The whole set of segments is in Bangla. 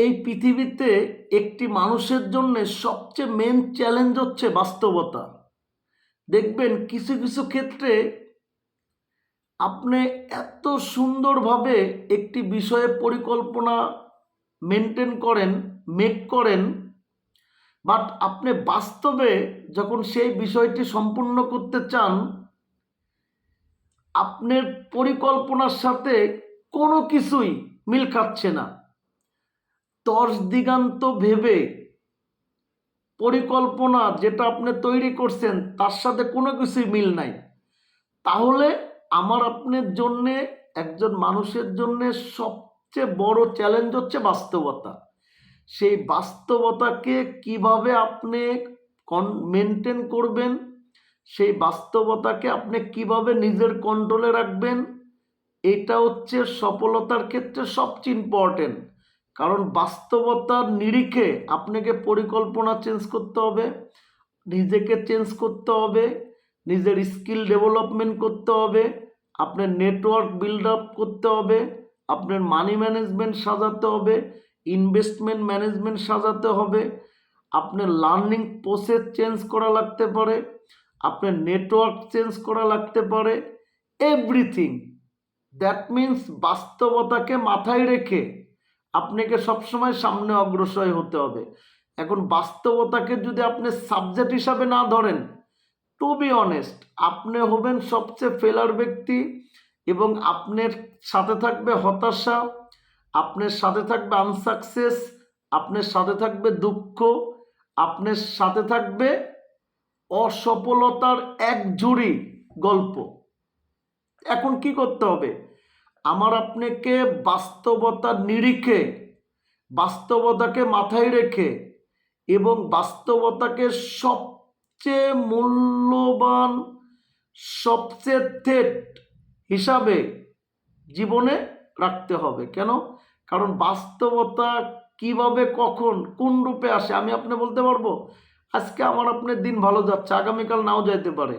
এই পৃথিবীতে একটি মানুষের জন্য সবচেয়ে মেন চ্যালেঞ্জ হচ্ছে বাস্তবতা। দেখবেন কিছু কিছু ক্ষেত্রে আপনি এত সুন্দরভাবে একটি বিষয়ে পরিকল্পনা মেনটেন করেন, মেক করেন, বাট আপনি বাস্তবে যখন সেই বিষয়টি সম্পূর্ণ করতে চান, আপনার পরিকল্পনার সাথে কোনো কিছুই মিল খাচ্ছে না। দশ দিগান্ত ভেবে পরিকল্পনা যেটা আপনি তৈরি করছেন তার সাথে কোনো কিছুই মিল নাই। তাহলে আমার আপনার জন্যে, একজন মানুষের জন্যে সবচেয়ে বড় চ্যালেঞ্জ হচ্ছে বাস্তবতা। সেই বাস্তবতাকে কিভাবে আপনি মেনটেন করবেন, সেই বাস্তবতাকে আপনি কিভাবে নিজের কন্ট্রোলে রাখবেন, এটা হচ্ছে সফলতার ক্ষেত্রে সবচেয়ে ইম্পর্টেন্ট। কারণ বাস্তবতার নিরিখে আপনাকে পরিকল্পনা চেঞ্জ করতে হবে, নিজেকে চেঞ্জ করতে হবে, নিজের স্কিল ডেভেলপমেন্ট করতে হবে, আপনার নেটওয়ার্ক বিল্ড আপ করতে হবে, আপনার মানি ম্যানেজমেন্ট সাজাতে হবে, ইনভেস্টমেন্ট ম্যানেজমেন্ট সাজাতে হবে, আপনার লার্নিং প্রসেস চেঞ্জ করা লাগতে পারে, আপনার নেটওয়ার্ক চেঞ্জ করা লাগতে পারে, এভরিথিং। দ্যাট মিন্স বাস্তবতাকে মাথায় রেখে আপনাকে সবসময় সামনে অগ্রসর হতে হবে। এখন বাস্তবতাকে যদি আপনি সাবজেক্ট হিসাবে না ধরেন, টু বি অনেস্ট, আপনি হবেন সবচেয়ে ফেলার ব্যক্তি, এবং আপনার সাথে থাকবে হতাশা, আপনার সাথে থাকবে আনসাকসেস, আপনার সাথে থাকবে দুঃখ, আপনার সাথে থাকবে অসফলতার এক ঝুড়ি গল্প। এখন কি করতে হবে? আমার আপনাকে বাস্তবতার নিরিখে, বাস্তবতাকে মাথায় রেখে এবং বাস্তবতাকে সবচেয়ে মূল্যবান, সবচেয়ে থ্রেট হিসাবে জীবনে রাখতে হবে। কেন? কারণ বাস্তবতা কিভাবে, কখন, কোন রূপে আসে আমি আপনি বলতে পারবো? আজকে আমার আপনার দিন ভালো যাচ্ছে, আগামীকাল নাও যেতে পারে।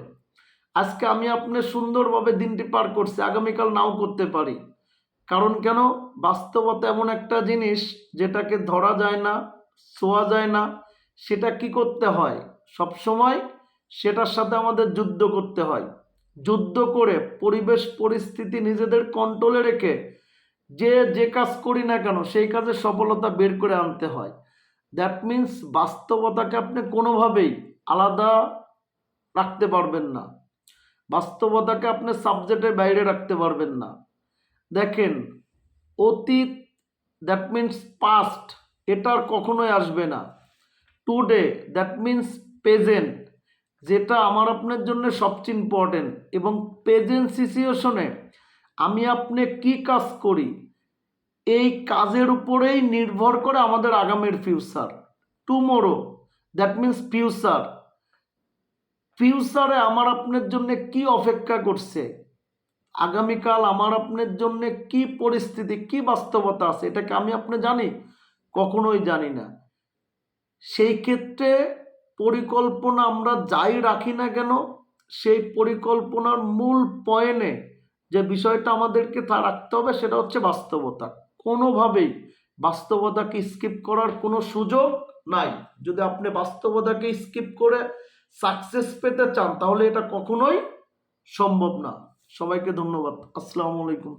আজকে আমি আপনি সুন্দরভাবে দিনটি পার করছি, আগামীকাল নাও করতে পারি। কারণ কেন? বাস্তবতা এমন একটা জিনিস যেটাকে ধরা যায় না, ছোঁয়া যায় না। সেটা কি করতে হয়? সবসময় সেটার সাথে আমাদের যুদ্ধ করতে হয়। যুদ্ধ করে পরিবেশ পরিস্থিতি নিজেদের কন্ট্রোলে রেখে যে কাজ করি না কেন সেই কাজে সফলতা বের করে আনতে হয়। দ্যাট মিন্স বাস্তবতাকে আপনি কোনোভাবেই আলাদা রাখতে পারবেন না, বাস্তবতাকে আপনি সাবজেক্টের বাইরে রাখতে পারবেন না। দেখেন, অতীত, দ্যাট মিন্স পাস্ট, এটা আর কখনোই আসবে না। টুডে, দ্যাট মিন্স প্রেজেন্ট, যেটা আমার আপনার জন্য সবচেয়ে ইম্পর্টেন্ট। এবং প্রেজেন্ট সিচুয়েশনে আমি আপনি কি কাজ করি, এই কাজের উপরেই নির্ভর করে আমাদের আগামীর future. Tomorrow, that means future. ফিউচারে আমার আপনার জন্য কি অপেক্ষা করছে, আগামীকাল আমার আপনার জন্য কি পরিস্থিতি, কি বাস্তবতা আছে, এটাকে আমি আপনি জানি? কখনোই জানি না। সেই ক্ষেত্রে পরিকল্পনা আমরা যাই রাখি না কেন, সেই পরিকল্পনার মূল পয়েন্টে যে বিষয়টা আমাদেরকে তা রাখতে হবে সেটা হচ্ছে বাস্তবতা। কোনোভাবেই বাস্তবতাকে স্কিপ করার কোনো সুযোগ নাই। যদি আপনি বাস্তবতাকে স্কিপ করে সাকসেস পেতে চান তাহলে এটা কখনোই সম্ভব না। সবাইকে ধন্যবাদ। আসসালামু আলাইকুম।